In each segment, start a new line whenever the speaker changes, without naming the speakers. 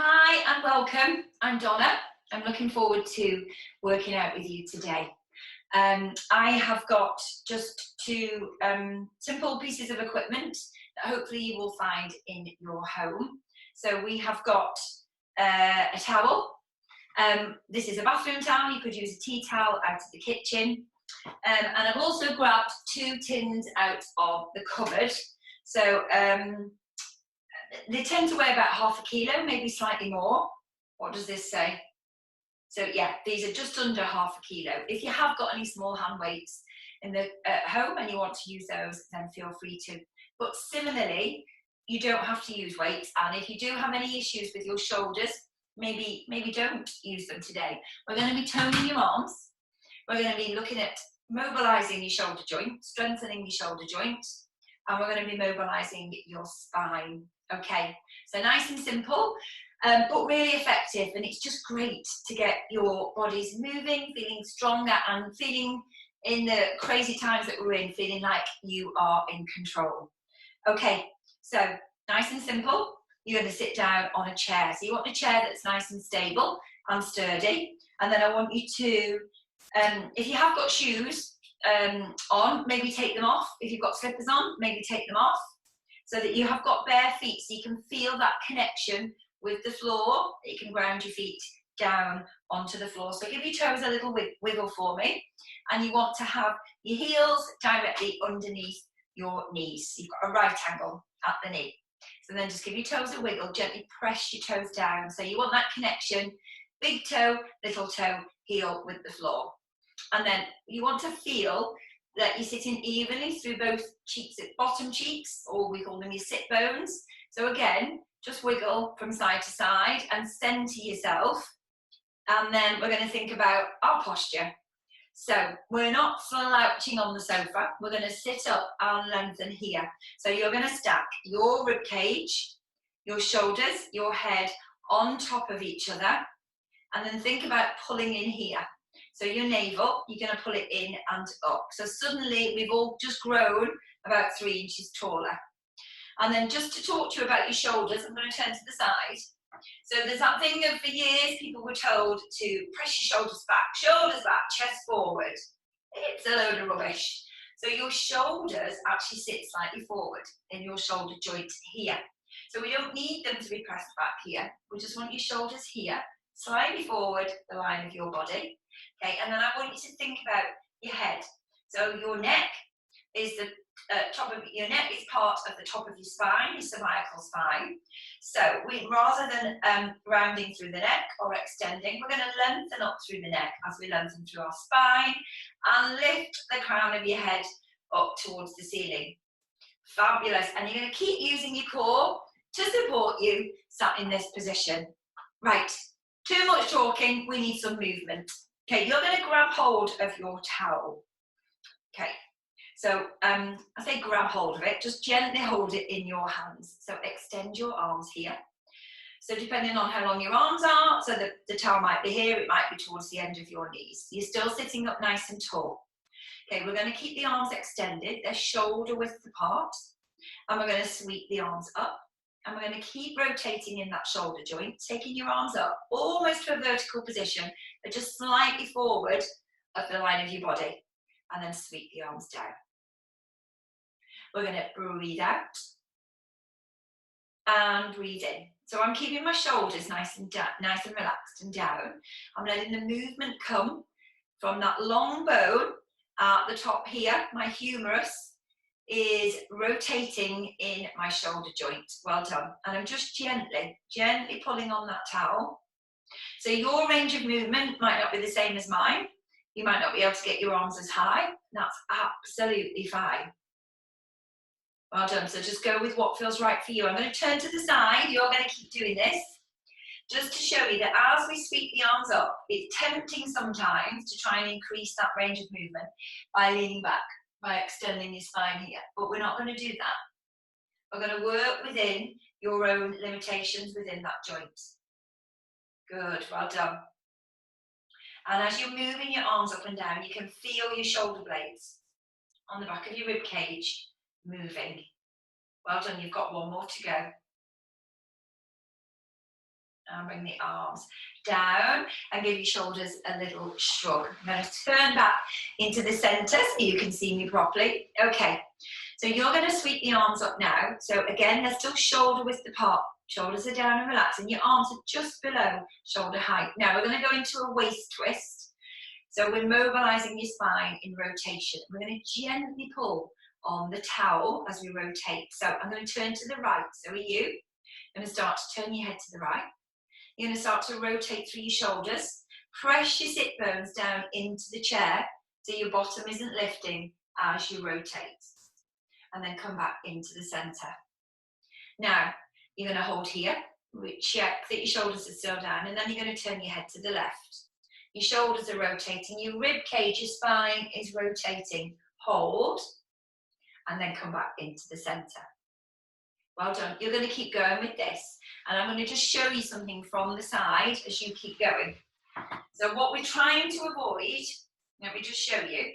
Hi and welcome. I'm Donna. I'm looking forward to working out with you today. I have got just two simple pieces of equipment that hopefully you will find in your home. So we have got a towel. This is a bathroom towel. You could use a tea towel out of the kitchen. And I've also grabbed two tins out of the cupboard. So they tend to weigh about ½ kilo, maybe slightly more. What does this say? So yeah, these are just under ½ kilo. If you have got any small hand weights in the home and you want to use those, then feel free to. But similarly, you don't have to use weights. And if you do have any issues with your shoulders, maybe don't use them today. We're going to be toning your arms. We're going to be looking at mobilizing your shoulder joint, strengthening your shoulder joint, and we're going to be mobilizing your spine. Okay, so nice and simple, but really effective, and it's just great to get your bodies moving, feeling stronger, and feeling in the crazy times that we're in, feeling like you are in control. Okay, so nice and simple. You're going to sit down on a chair. So you want a chair that's nice and stable and sturdy, and then I want you to, if you have got shoes on, maybe take them off. If you've got slippers on, maybe take them off, so that you have got bare feet, so you can feel that connection with the floor. You can ground your feet down onto the floor. So give your toes a little wiggle for me. And you want to have your heels directly underneath your knees. So you've got a right angle at the knee. So then just give your toes a wiggle, gently press your toes down. So you want that connection, big toe, little toe, heel with the floor. And then you want to feel that you're sitting evenly through both cheeks, bottom cheeks, or we call them your sit bones. So again, just wiggle from side to side and center yourself. And then we're going to think about our posture. So we're not slouching on the sofa. We're going to sit up and lengthen here. So you're going to stack your rib cage, your shoulders, your head on top of each other. And then think about pulling in here. So your navel, you're going to pull it in and up. So suddenly we've all just grown about 3 inches taller. And then just to talk to you about your shoulders, I'm going to turn to the side. So there's that thing of, for years, people were told to press your shoulders back, chest forward. It's a load of rubbish. So your shoulders actually sit slightly forward in your shoulder joint here. So we don't need them to be pressed back here. We just want your shoulders here, slightly forward, the line of your body. Okay, and then I want you to think about your head. So your neck is the your neck is part of the top of your spine, your cervical spine. So rather than rounding through the neck or extending, we're going to lengthen up through the neck as we lengthen through our spine and lift the crown of your head up towards the ceiling. Fabulous. And you're going to keep using your core to support you sat in this position. Right, too much talking, we need some movement. Okay, you're going to grab hold of your towel. Okay, so I say grab hold of it, just gently hold it in your hands. So extend your arms here. So depending on how long your arms are, so the towel might be here, it might be towards the end of your knees. You're still sitting up nice and tall. Okay, we're going to keep the arms extended, they're shoulder width apart, and we're going to sweep the arms up. And we're going to keep rotating in that shoulder joint, taking your arms up almost to a vertical position, but just slightly forward of the line of your body. And then sweep the arms down. We're going to breathe out and breathe in. So I'm keeping my shoulders nice and relaxed and down. I'm letting the movement come from that long bone at the top here, my humerus, is rotating in my shoulder joint. Well done. And I'm just gently pulling on that towel. So your range of movement might not be the same as mine. You might not be able to get your arms as high. That's absolutely fine. Well done. So just go with what feels right for you. I'm going to turn to the side. You're going to keep doing this. Just to show you that as we sweep the arms up, it's tempting sometimes to try and increase that range of movement by leaning back, by extending your spine here, but we're not going to do that. We're going to work within your own limitations within that joint. Good, well done. And as you're moving your arms up and down, you can feel your shoulder blades on the back of your rib cage moving. Well done, you've got one more to go. And bring the arms down and give your shoulders a little shrug. I'm going to turn back into the centre so you can see me properly. Okay, so you're going to sweep the arms up now. So again, they're still shoulder width apart. Shoulders are down and relaxed, and your arms are just below shoulder height. Now we're going to go into a waist twist. So we're mobilising your spine in rotation. We're going to gently pull on the towel as we rotate. So I'm going to turn to the right. So are you? I'm going to start to turn your head to the right. You're going to start to rotate through your shoulders. Press your sit bones down into the chair so your bottom isn't lifting as you rotate. And then come back into the centre. Now, you're going to hold here. Check that your shoulders are still down, and then you're going to turn your head to the left. Your shoulders are rotating, your rib cage, your spine is rotating. Hold, and then come back into the centre. Well done. You're going to keep going with this. And I'm going to just show you something from the side as you keep going. So what we're trying to avoid, let me just show you,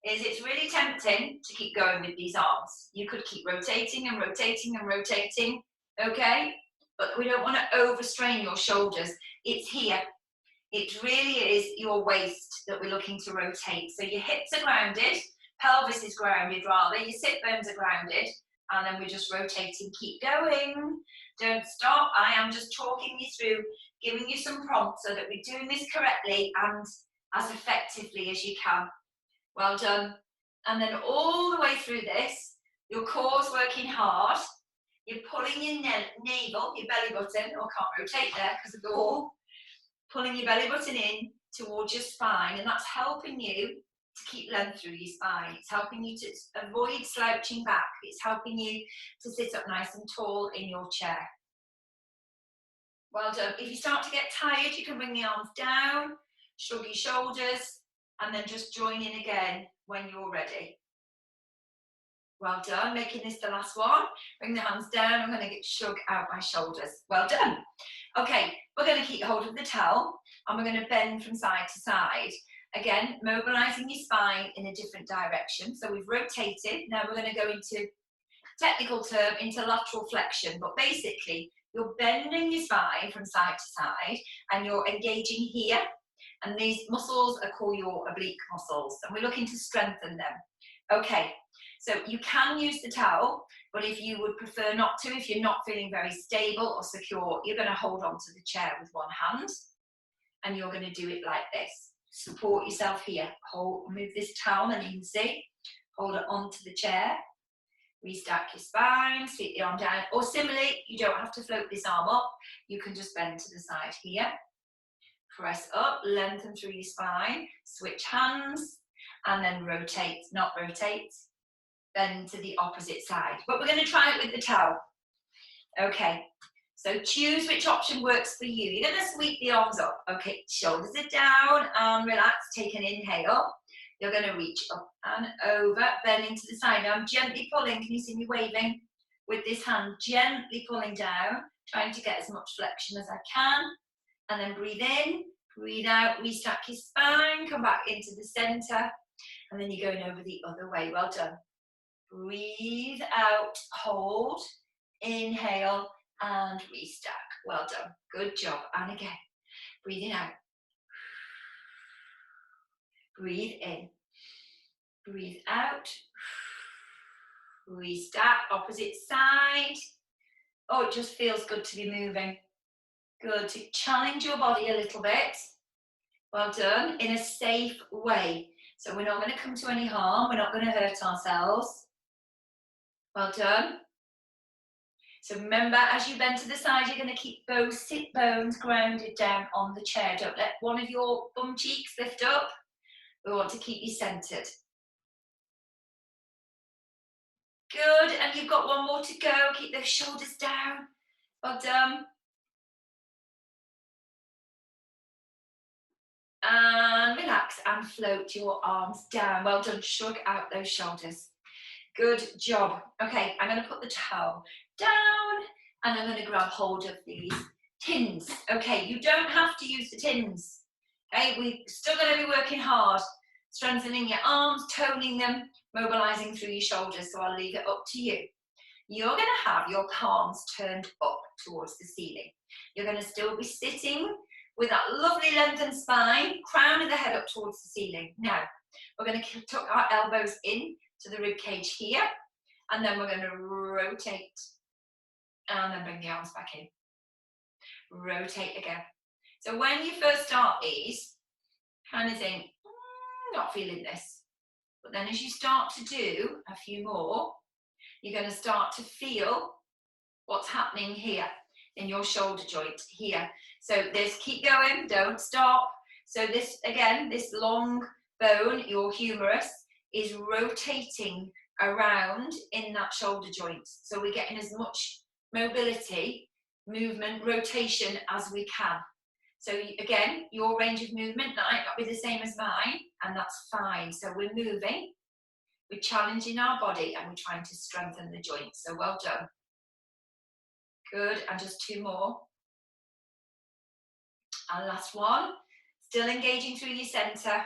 is it's really tempting to keep going with these arms. You could keep rotating and rotating and rotating, okay? But we don't want to overstrain your shoulders. It's here. It really is your waist that we're looking to rotate. So your hips are grounded, pelvis is grounded rather, your sit bones are grounded, and then we're just rotating. Keep going. Don't stop. I am just talking you through, giving you some prompts so that we're doing this correctly and as effectively as you can. Well done. And then all the way through this, your core's working hard. You're pulling your navel, your belly button, or can't rotate there because of the wall. Pulling your belly button in towards your spine, and that's helping you to keep length through your spine. It's helping you to avoid slouching back. It's helping you to sit up nice and tall in your chair. Well done. If you start to get tired, you can bring the arms down, shrug your shoulders, and then just join in again when you're ready. Well done. Making this the last one. Bring the hands down. I'm going to shrug out my shoulders. Well done. Okay, we're going to keep hold of the towel, and we're going to bend from side to side. Again, mobilising your spine in a different direction. So we've rotated. Now we're going to go into, technical term, into lateral flexion. But basically, you're bending your spine from side to side, and you're engaging here. And these muscles are called your oblique muscles, and we're looking to strengthen them. Okay, so you can use the towel, but if you would prefer not to, if you're not feeling very stable or secure, you're going to hold onto the chair with one hand, and you're going to do it like this. Support yourself here. Hold, move this towel, and you can see, hold it onto the chair. Restack your spine, sweep the arm down, or similarly, you don't have to float this arm up. You can just bend to the side here. Press up, lengthen through your spine, switch hands, and then rotate, not rotate, bend to the opposite side. But we're going to try it with the towel. Okay, so choose which option works for you. You're going to sweep the arms up. Okay, shoulders are down and relax. Take an inhale. You're going to reach up and over, bending to the side. Now I'm gently pulling. Can you see me waving? With this hand, gently pulling down, trying to get as much flexion as I can. And then breathe in, breathe out, restack your spine, come back into the centre, and then you're going over the other way. Well done. Breathe out, hold, inhale, and restack. Well done. Good job. And again, breathing out. Breathe in. Breathe out. Restack, opposite side. Oh, it just feels good to be moving. Good, to challenge your body a little bit. Well done, in a safe way. So we're not going to come to any harm, we're not going to hurt ourselves. Well done. So remember, as you bend to the side, you're going to keep those sit bones grounded down on the chair. Don't let one of your bum cheeks lift up. We want to keep you centred. Good, and you've got one more to go. Keep those shoulders down. Well done. And relax and float your arms down. Well done, shrug out those shoulders. Good job. Okay, I'm going to put the towel down and I'm going to grab hold of these tins. Okay, you don't have to use the tins. Okay, we're still going to be working hard, strengthening your arms, toning them, mobilising through your shoulders, so I'll leave it up to you. you're going to have your palms turned up towards the ceiling. You're going to still be sitting with that lovely lengthened spine, crown of the head up towards the ceiling. Now, we're going to tuck our elbows in to the rib cage here, and then we're going to rotate, and then bring the arms back in. Rotate again. So when you first start these, kind of think, not feeling this. But then as you start to do a few more, you're going to start to feel what's happening here in your shoulder joint here. So this, keep going, don't stop. So this, again, this long bone, your humerus, is rotating around in that shoulder joint. So we're getting as much mobility, movement, rotation as we can. So again, your range of movement might not be the same as mine, and that's fine. So we're moving, we're challenging our body, and we're trying to strengthen the joints. So well done. Good, and just two more. And last one. Still engaging through your centre,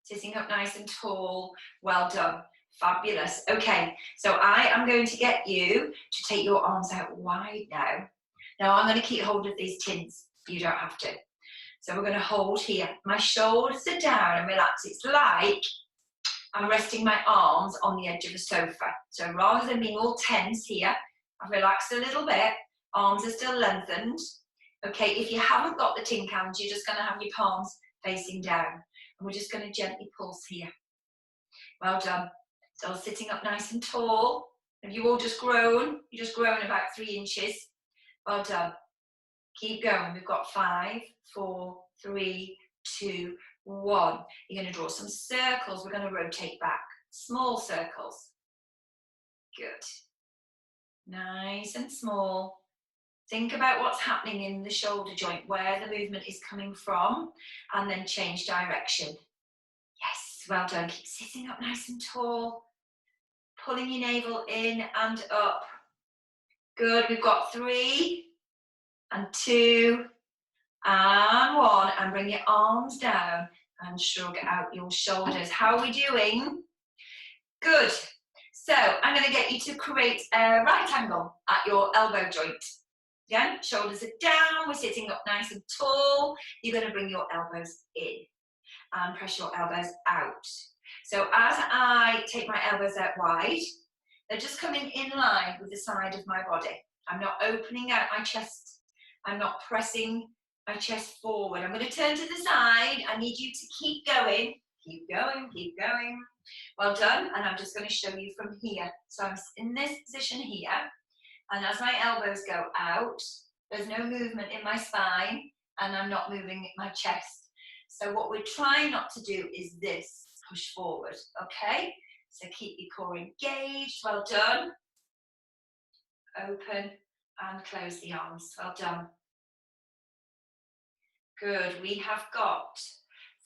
sitting up nice and tall. Well done. Fabulous. Okay, so I am going to get you to take your arms out wide now. Now I'm going to keep hold of these tins. You don't have to. So we're going to hold here. My shoulders are down and relaxed. It's like I'm resting my arms on the edge of a sofa. So rather than being all tense here, I've relaxed a little bit. Arms are still lengthened. Okay, if you haven't got the tin cans, you're just going to have your palms facing down. And we're just going to gently pulse here. Well done. So sitting up nice and tall. Have you all just grown? You've just grown about 3 inches. Well done. Keep going. We've got 5, 4, 3, 2, 1. You're going to draw some circles. We're going to rotate back. Small circles. Good. Nice and small. Think about what's happening in the shoulder joint, where the movement is coming from, and then change direction. Yes, well done. Keep sitting up nice and tall. Pulling your navel in and up. Good. We've got 3 and 2 and 1. And bring your arms down and shrug out your shoulders. How are we doing? Good. So I'm going to get you to create a right angle at your elbow joint. Again, shoulders are down, we're sitting up nice and tall. You're going to bring your elbows in and press your elbows out. So as I take my elbows out wide, they're just coming in line with the side of my body. I'm not opening out my chest. I'm not pressing my chest forward. I'm going to turn to the side. I need you to keep going. Keep going, keep going. Well done. And I'm just going to show you from here. So I'm in this position here. And as my elbows go out, there's no movement in my spine, and I'm not moving my chest. So what we're trying not to do is this, push forward, okay? So keep your core engaged, well done. Open and close the arms, well done. Good, we have got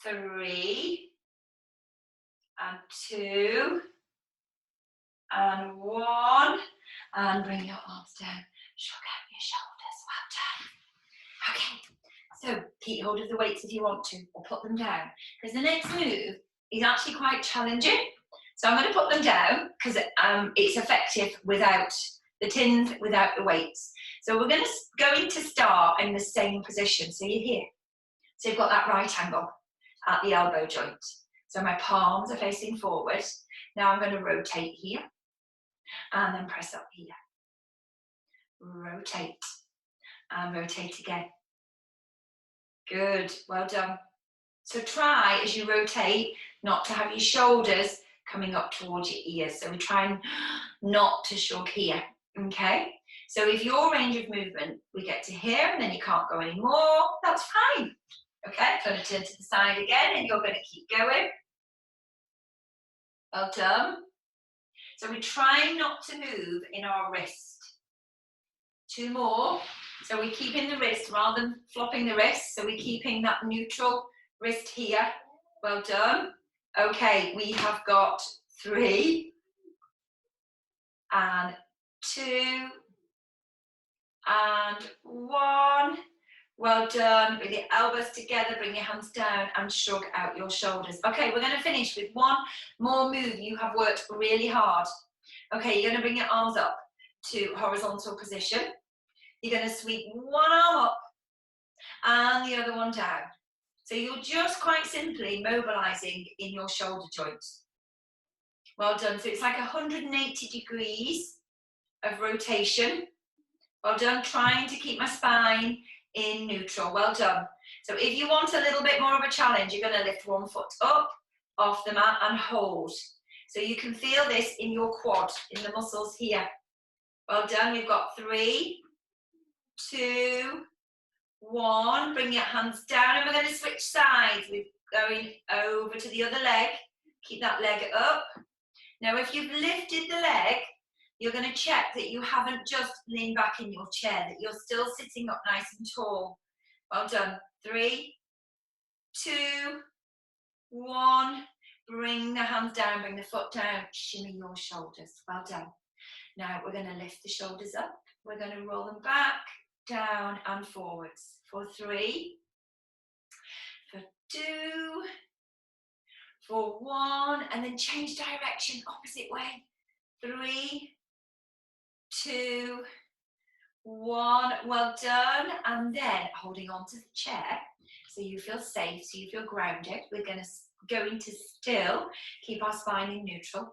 3 and 2 and 1. And bring your arms down, shrug out your shoulders, well done. Okay, so keep hold of the weights if you want to, or put them down, because the next move is actually quite challenging. So I'm going to put them down, because it's effective without the tins, without the weights. So we're going to start in the same position, so you're here. So you've got that right angle at the elbow joint. So my palms are facing forward. Now I'm going to rotate here. And then press up here. Rotate. And rotate again. Good, well done. So try, as you rotate, not to have your shoulders coming up towards your ears. So we're trying not to shrug here, okay? So if your range of movement, we get to here and then you can't go anymore, that's fine. Okay, I'm going to turn to the side again and you're going to keep going. Well done. So we're trying not to move in our wrist. 2 more. So we're keeping the wrist rather than flopping the wrist. So we're keeping that neutral wrist here. Well done. Okay, we have got 3 and 2 and 1. Well done. With your elbows together, bring your hands down and shrug out your shoulders. Okay, we're going to finish with 1 more move. You have worked really hard. Okay, you're going to bring your arms up to horizontal position. You're going to sweep one arm up and the other one down. So you're just quite simply mobilizing in your shoulder joints. Well done. So it's like 180 degrees of rotation. Well done. Trying to keep my spine in neutral. Well done. So if you want a little bit more of a challenge, you're going to lift one foot up off the mat and hold. So you can feel this in your quad, in the muscles here. Well done. We've got 3, 2, 1. Bring your hands down and we're going to switch sides. We're going over to the other leg. Keep that leg up. Now if you've lifted the leg, you're going to check that you haven't just leaned back in your chair, that you're still sitting up nice and tall. Well done. 3, 2, 1. Bring the hands down, bring the foot down, shimmy your shoulders. Well done. Now we're going to lift the shoulders up. We're going to roll them back, down and forwards. For 3, for 2, for 1, and then change direction, opposite way. 3, 2, 1. Well done. And then holding on to the chair so you feel safe, so you feel grounded. We're going to still keep our spine in neutral.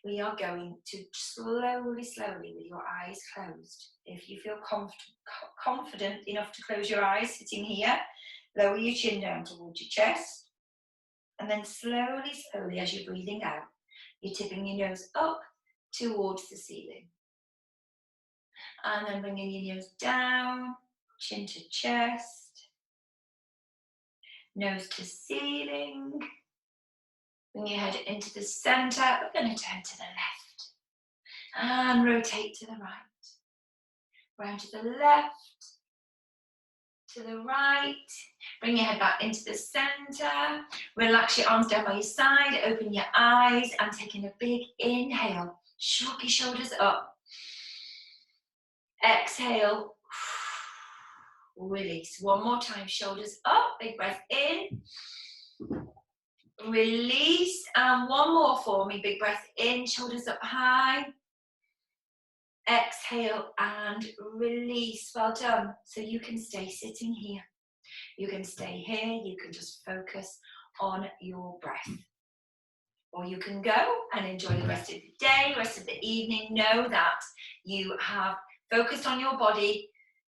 We are going to slowly, slowly, with your eyes closed. If you feel confident enough to close your eyes sitting here, lower your chin down towards your chest. And then slowly, slowly, as you're breathing out, you're tipping your nose up towards the ceiling. And then bringing your nose down, chin to chest, nose to ceiling. Bring your head into the center. We're going to turn to the left and rotate to the right. Round to the left, to the right. Bring your head back into the center. Relax your arms down by your side. Open your eyes and taking a big inhale. Shrug your shoulders up. Exhale. Release. One more time. Shoulders up. Big breath in. Release. And one more for me. Big breath in. Shoulders up high. Exhale and release. Well done. So you can stay sitting here. You can stay here. You can just focus on your breath. Or you can go and enjoy the rest of the day, rest of the evening. Know that you have focused on your body,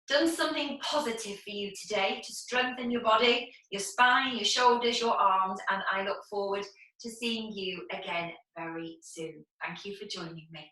done something positive for you today to strengthen your body, your spine, your shoulders, your arms, and I look forward to seeing you again very soon. Thank you for joining me.